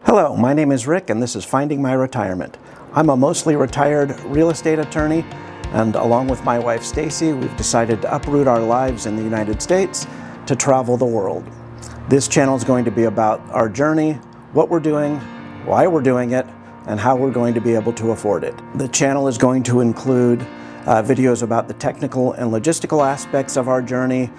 Hello, my name is Rick and this is Finding My Retirement. I'm a mostly retired real estate attorney, and along with my wife Stacy, we've decided to uproot our lives in the United States to travel the world. This channel is going to be about our journey, what we're doing, why we're doing it, and how we're going to be able to afford it. The channel is going to include videos about the technical and logistical aspects of our journey,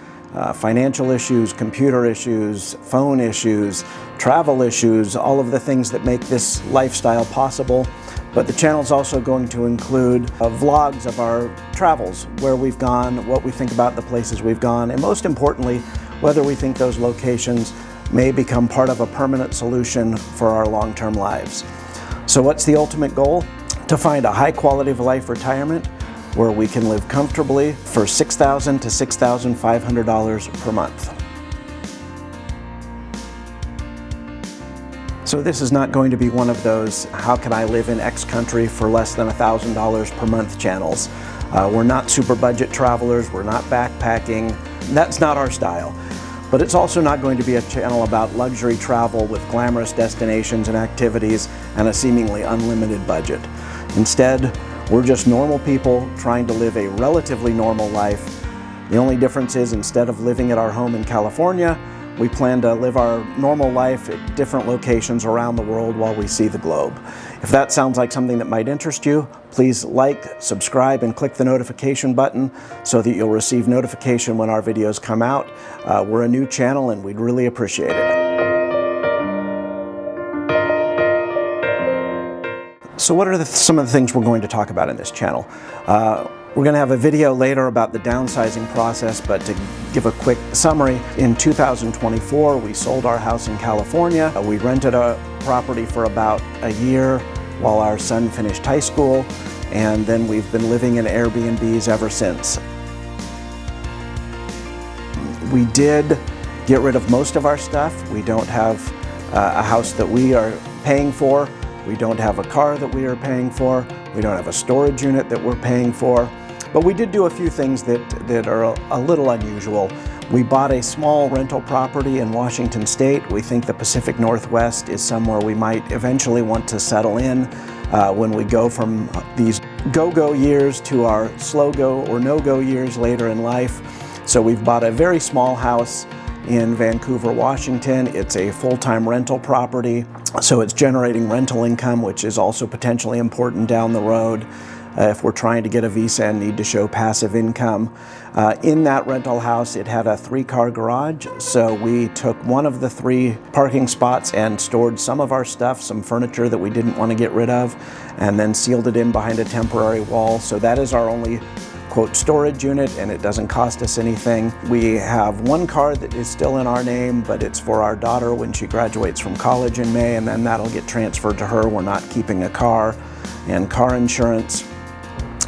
financial issues, computer issues, phone issues, travel issues, all of the things that make this lifestyle possible. But the channel is also going to include vlogs of our travels, where we've gone, what we think about the places we've gone, and most importantly, whether we think those locations may become part of a permanent solution for our long-term lives. So what's the ultimate goal? To find a high quality of life retirement where we can live comfortably for $6,000 to $6,500 per month. So this is not going to be one of those how can I live in X country for less than $1,000 per month channels. We're not super budget travelers, we're not backpacking, that's not our style. But it's also not going to be a channel about luxury travel with glamorous destinations and activities and a seemingly unlimited budget. Instead, we're just normal people trying to live a relatively normal life. The only difference is, instead of living at our home in California, we plan to live our normal life at different locations around the world while we see the globe. If that sounds like something that might interest you, please like, subscribe, and click the notification button so that you'll receive notification when our videos come out. We're a new channel and we'd really appreciate it. So what are some of the things we're going to talk about in this channel? We're going to have a video later about the downsizing process, but to give a quick summary, in 2024 we sold our house in California. We rented a property for about a year while our son finished high school, and then we've been living in Airbnbs ever since. We did get rid of most of our stuff. We don't have a house that we are paying for. We don't have a car that we are paying for. We don't have a storage unit that we're paying for. But we did do a few things that are a little unusual. We bought a small rental property in Washington State. We think the Pacific Northwest is somewhere we might eventually want to settle in when we go from these go-go years to our slow-go or no-go years later in life. So we've bought a very small house in Vancouver, Washington. It's a full-time rental property, so it's generating rental income, which is also potentially important down the road if we're trying to get a visa and need to show passive income. In that rental house, it had a 3-car garage, so we took one of the 3 parking spots and stored some of our stuff, some furniture that we didn't want to get rid of, and then sealed it in behind a temporary wall. So that is our only quote storage unit, and it doesn't cost us anything. We have 1 car that is still in our name, but it's for our daughter when she graduates from college in May, and then that'll get transferred to her. We're not keeping a car and car insurance.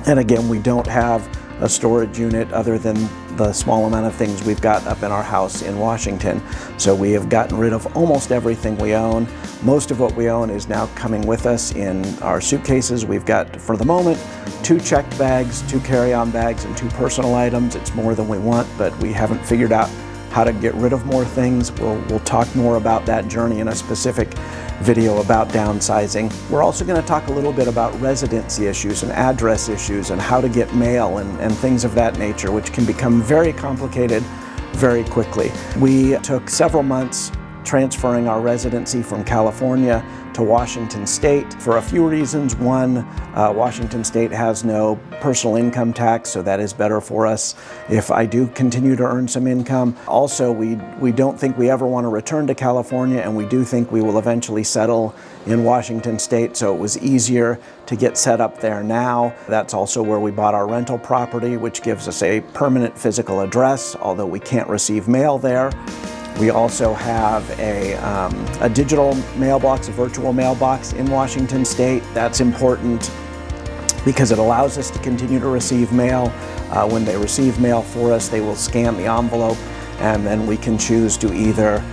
And again, we don't have a storage unit other than the small amount of things we've got up in our house in Washington. So we have gotten rid of almost everything we own. Most of what we own is now coming with us in our suitcases. We've got, for the moment, 2 checked bags, 2 carry-on bags, and 2 personal items. It's more than we want, but we haven't figured out how to get rid of more things. We'll talk more about that journey in a specific video about downsizing. We're also going to talk a little bit about residency issues and address issues and how to get mail and things of that nature, which can become very complicated very quickly. We took several months transferring our residency from California to Washington State for a few reasons. One, Washington State has no personal income tax, so that is better for us if I do continue to earn some income. Also, we don't think we ever want to return to California, and we do think we will eventually settle in Washington State, so it was easier to get set up there now. That's also where we bought our rental property, which gives us a permanent physical address, although we can't receive mail there. We also have a digital mailbox, a virtual mailbox in Washington State. That's important because it allows us to continue to receive mail. When they receive mail for us, they will scan the envelope, and then we can choose to either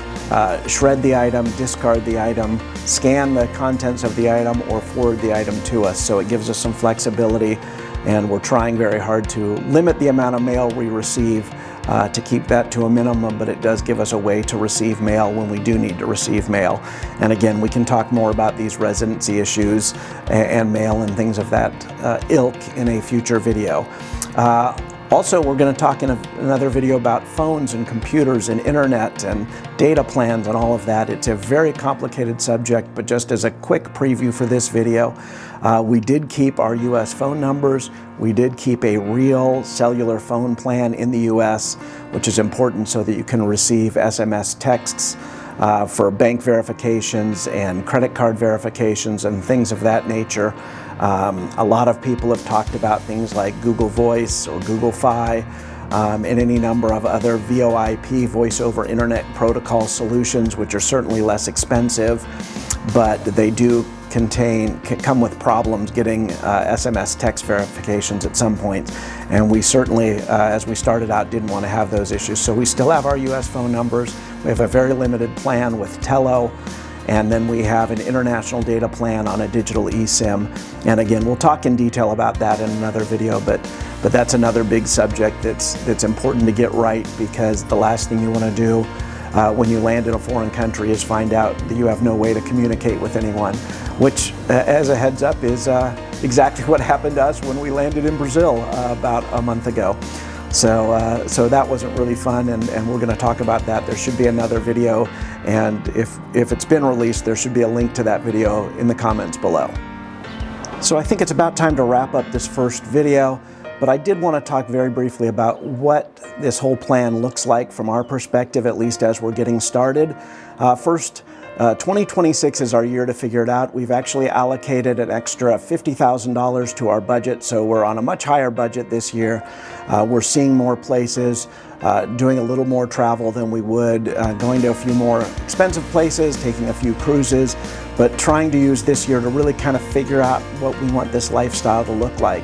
shred the item, discard the item, scan the contents of the item, or forward the item to us. So it gives us some flexibility, and we're trying very hard to limit the amount of mail we receive to keep that to a minimum, but it does give us a way to receive mail when we do need to receive mail. And again, we can talk more about these residency issues and mail and things of that ilk in a future video. Also, we're going to talk in another video about phones and computers and internet and data plans and all of that. It's a very complicated subject, but just as a quick preview for this video, we did keep our US phone numbers. We did keep a real cellular phone plan in the US, which is important so that you can receive SMS texts for bank verifications and credit card verifications and things of that nature. A lot of people have talked about things like Google Voice or Google Fi and any number of other VoIP, voice over internet protocol solutions, which are certainly less expensive, but they do come with problems getting SMS text verifications at some point. And we certainly, as we started out, didn't want to have those issues. So we still have our US phone numbers. We have a very limited plan with Tello. And then we have an international data plan on a digital eSIM. And again, we'll talk in detail about that in another video, but that's another big subject that's important to get right, because the last thing you want to do when you land in a foreign country is find out that you have no way to communicate with anyone, which, as a heads up, is exactly what happened to us when we landed in Brazil about a month ago. So that wasn't really fun, and we're going to talk about that. There should be another video, and if it's been released, there should be a link to that video in the comments below. So I think it's about time to wrap up this first video, but I did want to talk very briefly about what this whole plan looks like from our perspective, at least as we're getting started. First, 2026 is our year to figure it out. We've actually allocated an extra $50,000 to our budget, so we're on a much higher budget this year. We're seeing more places, doing a little more travel than we would, going to a few more expensive places, taking a few cruises, but trying to use this year to really kind of figure out what we want this lifestyle to look like.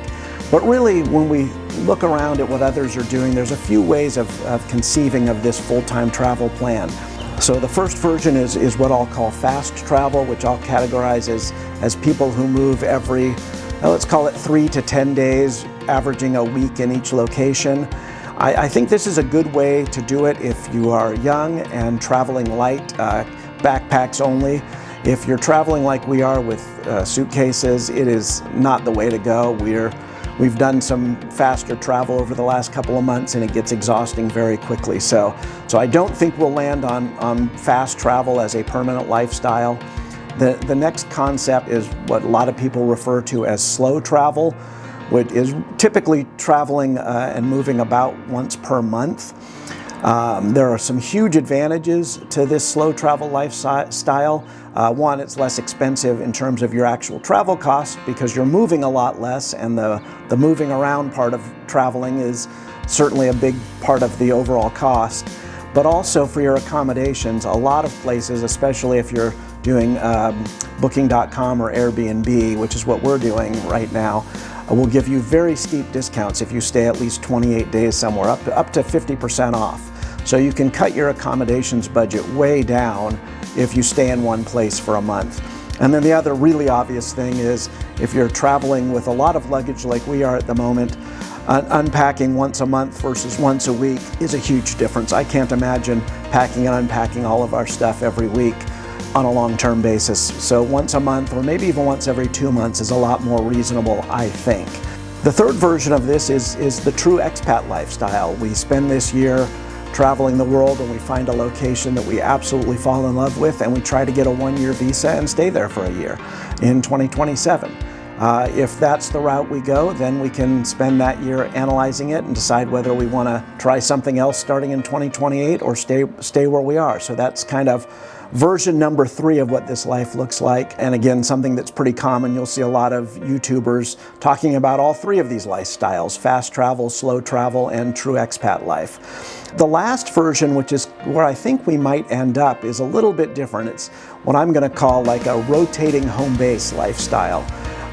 But really, when we look around at what others are doing, there's a few ways of conceiving of this full-time travel plan. So the first version is what I'll call fast travel, which I'll categorize as people who move every, let's call it 3 to 10 days, averaging a week in each location. I think this is a good way to do it if you are young and traveling light, backpacks only. If you're traveling like we are with suitcases, it is not the way to go. We've done some faster travel over the last couple of months, and it gets exhausting very quickly. So I don't think we'll land on fast travel as a permanent lifestyle. The next concept is what a lot of people refer to as slow travel, which is typically traveling and moving about once per month. There are some huge advantages to this slow travel lifestyle. One, it's less expensive in terms of your actual travel costs because you're moving a lot less, and the moving around part of traveling is certainly a big part of the overall cost. But also for your accommodations, a lot of places, especially if you're doing Booking.com or Airbnb, which is what we're doing right now, will give you very steep discounts if you stay at least 28 days somewhere, up to 50% off. So you can cut your accommodations budget way down if you stay in one place for a month. And then the other really obvious thing is if you're traveling with a lot of luggage like we are at the moment, unpacking once a month versus once a week is a huge difference. I can't imagine packing and unpacking all of our stuff every week on a long-term basis. So once a month, or maybe even once every 2 months, is a lot more reasonable, I think. The third version of this is the true expat lifestyle. We spend this year traveling the world, and we find a location that we absolutely fall in love with, and we try to get a 1-year visa and stay there for a year in 2027. If that's the route we go, then we can spend that year analyzing it and decide whether we want to try something else starting in 2028 or stay where we are. So that's kind of version number 3 of what this life looks like. And again, something that's pretty common. You'll see a lot of YouTubers talking about all 3 of these lifestyles: fast travel, slow travel, and true expat life. The last version, which is where I think we might end up, is a little bit different. It's what I'm going to call like a rotating home base lifestyle,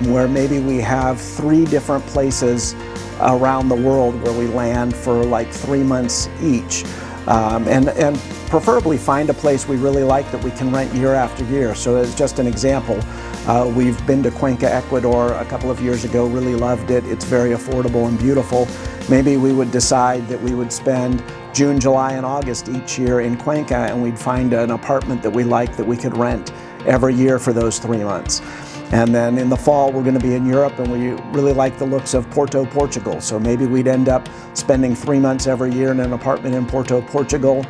where maybe we have 3 different places around the world where we land for like 3 months each. And preferably find a place we really like that we can rent year after year. So as just an example, we've been to Cuenca, Ecuador a couple of years ago, really loved it. It's very affordable and beautiful. Maybe we would decide that we would spend June, July, and August each year in Cuenca, and we'd find an apartment that we liked that we could rent every year for those 3 months. And then in the fall, we're going to be in Europe, and we really like the looks of Porto, Portugal. So maybe we'd end up spending 3 months every year in an apartment in Porto, Portugal.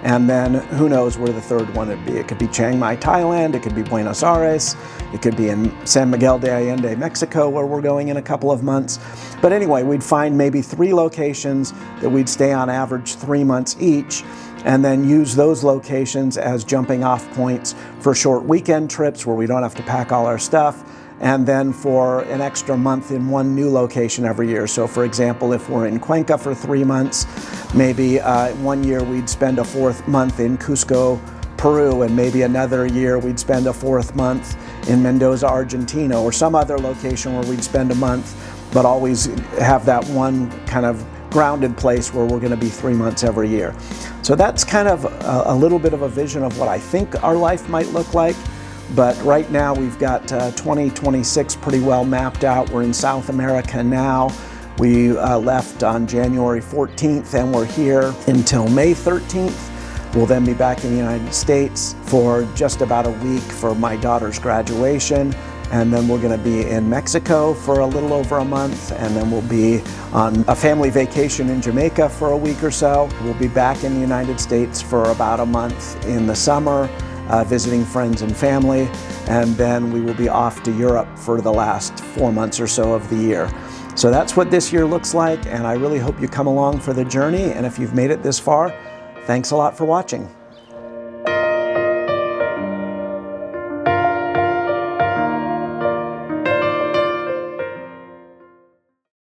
And then who knows where the third one would be. It could be Chiang Mai, Thailand. It could be Buenos Aires. It could be in San Miguel de Allende, Mexico, where we're going in a couple of months. But anyway, we'd find maybe 3 locations that we'd stay on average 3 months each, and then use those locations as jumping off points for short weekend trips where we don't have to pack all our stuff, and then for an extra month in one new location every year. So for example, if we're in Cuenca for 3 months, maybe one year we'd spend a 4th month in Cusco, Peru, and maybe another year we'd spend a 4th month in Mendoza, Argentina, or some other location where we'd spend a month, but always have that one kind of grounded place where we're going to be 3 months every year. So that's kind of a little bit of a vision of what I think our life might look like. But right now we've got 2026 pretty well mapped out. We're in South America now. We left on January 14th, and we're here until May 13th. We'll then be back in the United States for just about a week for my daughter's graduation. And then we're going to be in Mexico for a little over a month, and then we'll be on a family vacation in Jamaica for a week or so. We'll be back in the United States for about a month in the summer, visiting friends and family, and then we will be off to Europe for the last 4 months or so of the year. So that's what this year looks like, and I really hope you come along for the journey, and if you've made it this far, thanks a lot for watching.